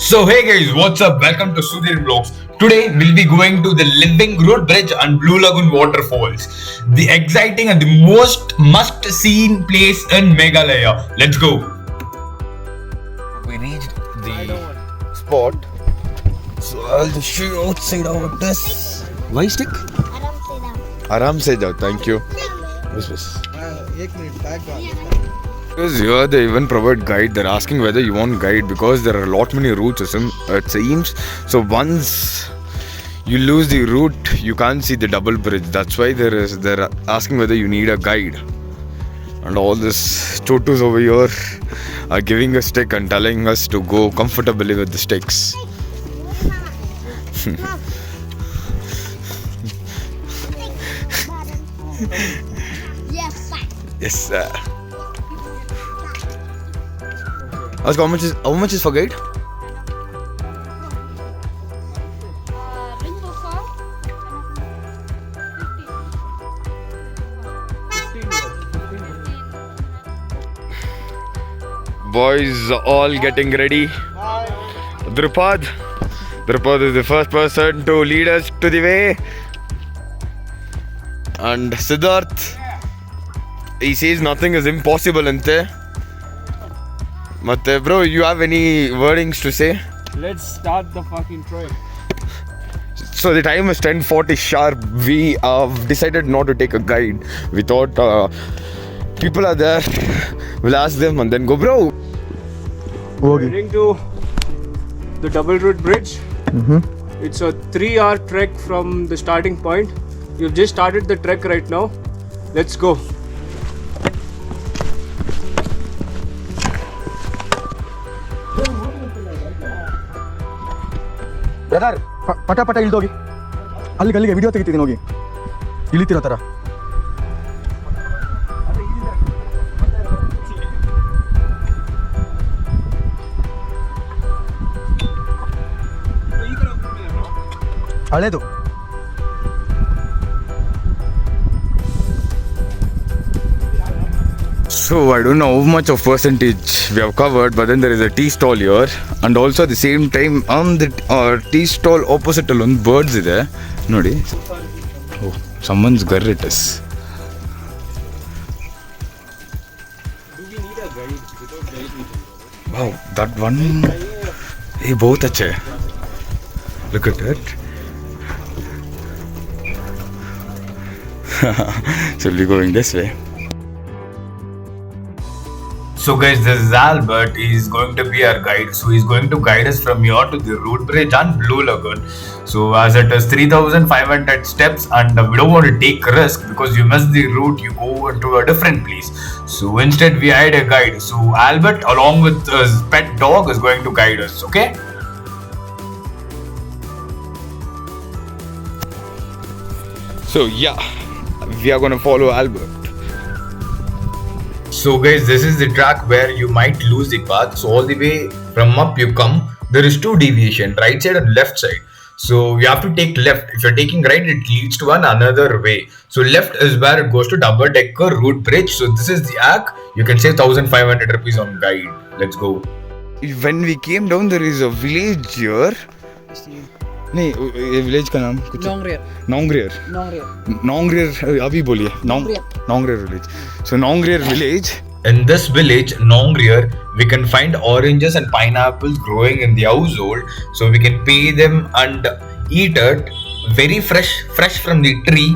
So hey guys, what's up? Welcome to Sudhir Vlogs. Today we'll be going to the Living Road Bridge and Blue Lagoon Waterfalls. The exciting and the most must-seen place in Meghalaya. Let's go. We reached the spot. So I'll just show you outside of this. Why stick? आराम से जाओ, thank you. बस. Because here they even provide guide. They're asking whether you want guide because there are a lot many routes it seems. So once you lose the route, you can't see the double bridge. That's why they're asking whether you need a guide. And all this chotus over here are giving a stick and telling us to go comfortably with the sticks. Yes, sir. Ask how much is for guide? Boys are all getting ready. Drupad is the first person to lead us to the way. And Siddharth, he says nothing is impossible, ante. But bro, you have any wordings to say? Let's start the fucking trek. So the time is 10:40 sharp. We decided not to take a guide. We thought people are there. We'll ask them and then go, bro. We're heading to the double route bridge. It's a 3-hour trek from the starting point. You've just started the trek right now. Let's go. Brother ಪಟ ಇಳ್ದೋಗಿ ಅಲ್ಲಿಗೆ video ತೆಗಿತೀನಿ ಹೋಗಿ ಇಳಿತಿರೋ ಥರ ಹಳೇದು. So I don't know how much of percentage we have covered, but then there is a tea stall here, and also at the same time on the tea stall opposite alone birds ಇದೆ ನೋಡಿ. Oh, someone's garritus. Wow, that one. Hey, बहुत अच्छे. Look at that. So we'll be going this way. So guys, this is Albert. He's going to be our guide. So he's going to guide us from here to the road bridge and Blue Lagoon. So as it is 3,500 steps and we don't want to take risk because you miss the route, you go into a different place. So instead we hired a guide. So Albert along with his pet dog is going to guide us, okay? So yeah, we are going to follow Albert. So guys, this is the track where you might lose the path. So all the way from up you come, there is 2 deviation, right side and left side. So you have to take left. If you're taking right, it leads to another way. So left is where it goes to double decker road bridge. So this is the arc. You can save 1,500 rupees on guide. Let's go. When we came down, there is a village here. नहीं, ये village का नाम कुछ नोंगरेर अभी बोलिए नोंगरेर village. So Nongreer village. In this village, Nongreer, we can find oranges and pineapples growing in the household. So we can pay them and eat it very fresh from the tree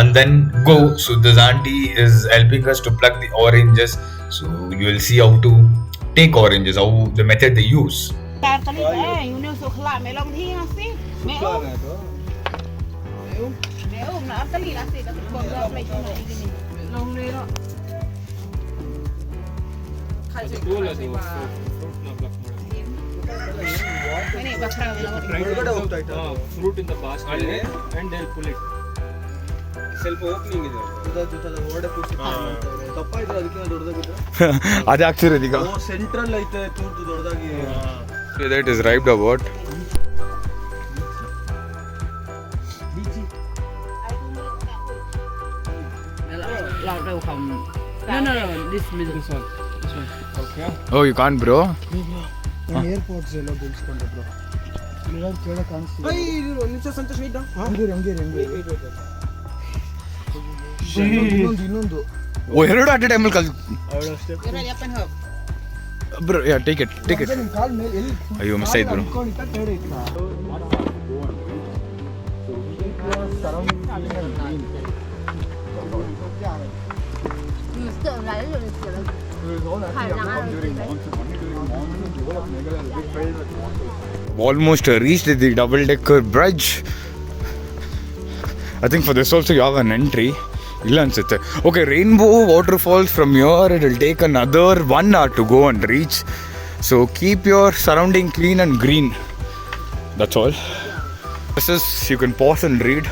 and then go. So this auntie is helping us to pluck the oranges. So you will see how to take oranges, how the method they use. Fruit in the basket and they'll pull it. Self opening ಇದೆ. ಓಡೆ push ತಪ್ಪ ಇದೆ ಅದಕ್ಕೆ ದೊಡ್ಡದಾಗಿದೆ. ಅದು ಆಗ್ತಿರೋದು ಈಗ. Central ಐತೆ ತೂರ್ದು ದೊಡ್ಡದಾಗಿ. That is ripe or what? No, this one. Oh, you can't, bro? Airports ಎಲ್ಲ ಬಿಡಿಸ್ಕೊಂಡೆ ಬ್ರೋ ಇವಾಗ ಕೇಳೋ ಕಾಣಿಸ್ತಿದೆ ಇನ್ನೊಂದು ಓ ಎರಡು ಅಟ್ ಟೈಮಲ್ಲಿ ಕಲ್ ಬ್ರೋ ಯಾ ಟೇಕ್ ಇಟ್ ಕಾಲ್ ಮೇಲೆ ಎಲ್ಲಿ ಅಯ್ಯೋ ಮಿಸ್ ಆಯ್ತು bro Almost reached the double decker bridge. I think for this also you have an entry. Illa ansutte. Okay, Rainbow Waterfalls from here it will take another 1 hour to go and reach. So keep your surrounding clean and green. That's all. This is you can pause and read.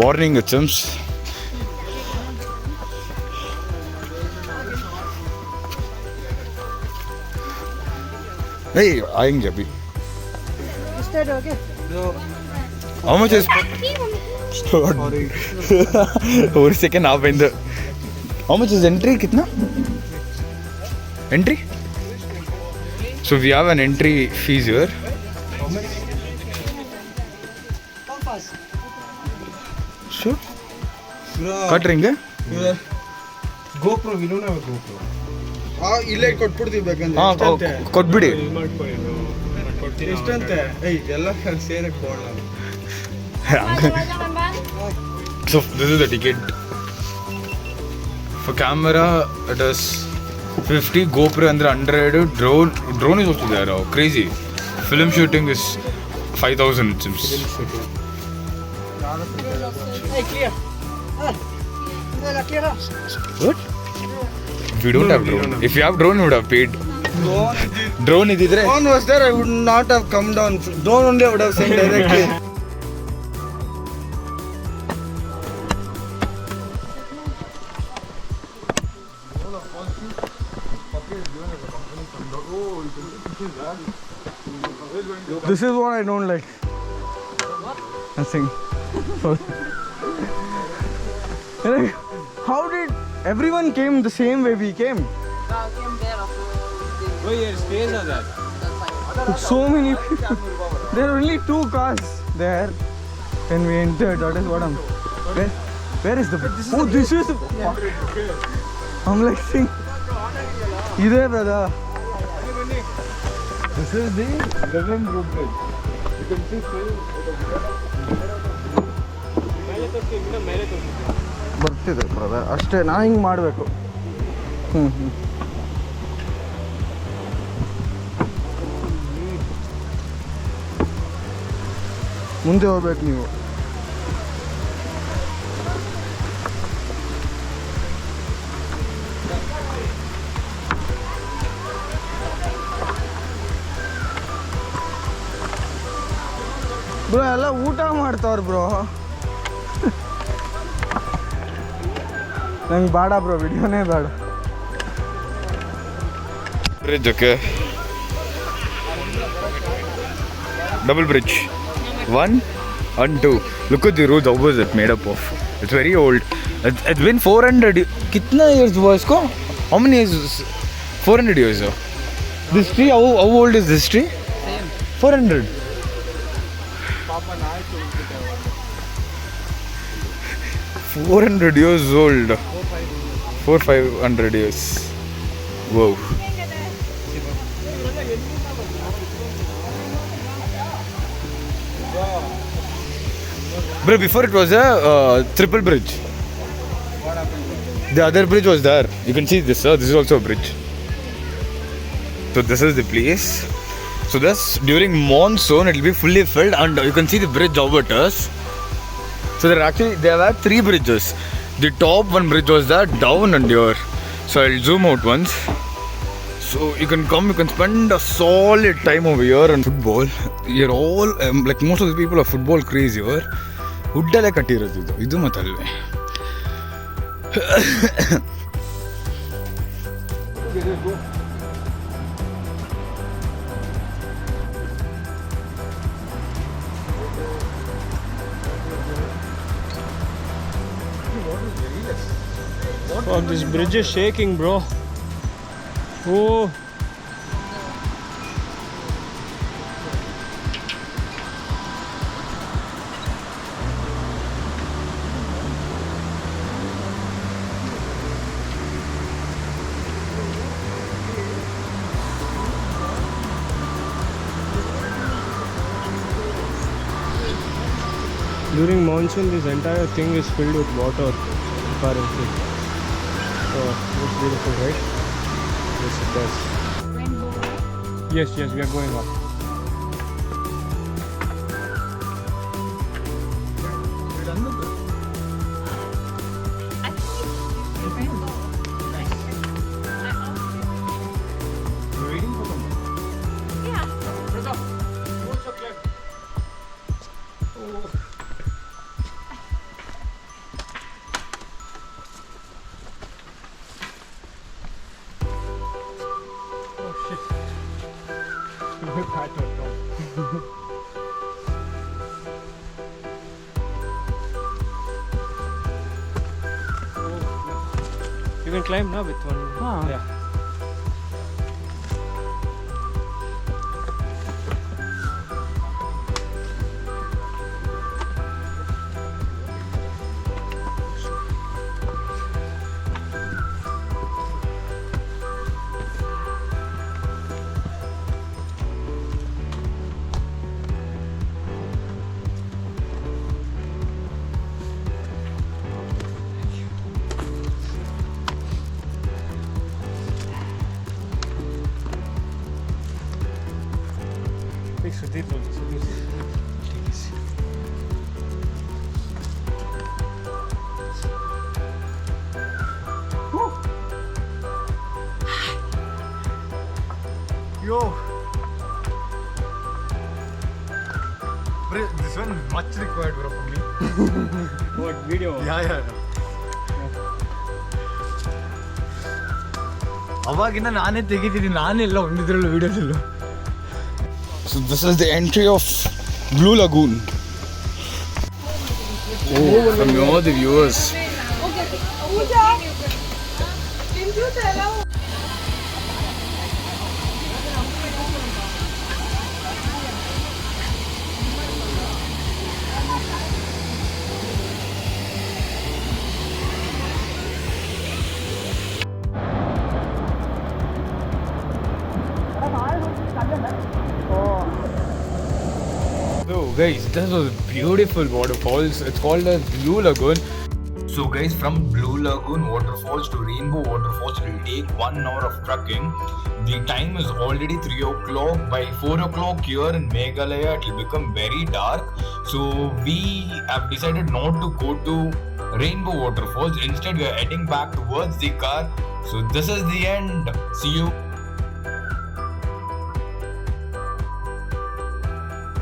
Warning it seems. Hey, I'm Jabi. How much is? One second, आप in the. How much is entry? कितना? Entry? So we have an entry fees here. Sure. Cut ring है? GoPro, we don't have a GoPro. ಇಲ್ಲೇ ಕೊಟ್ಬಿಡ್ತೀವಿ ಬೇಕಂದ್ರೆ ಕೊಟ್ಬಿಡಿ ಎಷ್ಟಂತೆ ಎಲ್ಲ ಸೇರಕ್ಕೆ ಕೊಡಲ್ಲ So this is the ticket. For camera it is 50, GoPro under 100, drone is also there. Oh, crazy. Film shooting is 5,000 it seems. What? We don't have drone. If you have drone, you would have paid. Drone ididre. Drone was there, I would not have come down. Drone only I would have sent directly. This is what I don't like. Nothing. How did everyone came the same way we came? Oh, your space are that. So many people. There are only 2 cars there when we entered. That is what I'm. Where is the? Oh, this is. I'm like saying. Either brother. This is the Levin Road Bridge. You can see ಬರ್ತಿದೆ brother ಅಷ್ಟೇ ನಾ ಹಿಂಗೆ ಮಾಡಬೇಕು ಮುಂದೆ ಹೋಗ್ಬೇಕು ನೀವು bro ಎಲ್ಲ ಊಟ ಮಾಡ್ತಾವ್ರ ಬ್ರೋ ನಂಗೆ ಬೇಡ ಬ್ರೋ ವಿಡಿಯೋನೇ ಬೇಡ Bridge, okay. Double bridge. 1 and 2. Look at the roads. How was it made up of? It's very old. It's been 400. Kitna years was ko? How many years? 400 years. This tree, how old is this tree? Same. 400. 400 years old. 400-500 years. Wow. Bro, before it was a triple bridge. What happened? The other bridge was there. You can see this. This is also a bridge. So this is the place. So this during monsoon it will be fully filled, and you can see the bridge over it is. So there were 3 bridges. The top one bridge was there, down and here. So I'll zoom out once. So you can come, you can spend a solid time over here on football. You're all like most of the people are football crazy here. ಹುಡ್ಡಲ್ಲೇ ಕಟ್ಟಿರೋದು ಇದು ಮತ್ತಲ್ವೇ Oh, this bridge is shaking, bro. Oh. During monsoon, this entire thing is filled with water, apparently. So, it's beautiful, right? Yes, it does. Rainbow. Yes, yes, we are going up. I think it's rainbow. You're waiting for someone? Yeah. Oh shit. Look at that. You can climb now with one. Ah. Yeah. Take Sudhir also. Sudhir. Take easy. Yo! Bro, this one much required, bro, for me. What video? Yeah. ಅವಾಗಿನ ನಾನೇ ತೆಗಿತೀನಿ ನಾನೆಲ್ಲ ಒಂದಿದ್ರಲ್ಲೂ ವಿಡಿಯೋದಲ್ಲೂ. So this is the entry of Blue Lagoon. Oh, from all the viewers. So guys, this was beautiful waterfalls. It's called as Blue Lagoon. So guys, from Blue Lagoon waterfalls to Rainbow waterfalls will take 1 hour of trekking. The time is already 3 o'clock. By 4 o'clock here in Meghalaya, it will become very dark. So we have decided not to go to Rainbow waterfalls. Instead, we are heading back towards the car. So this is the end. See you.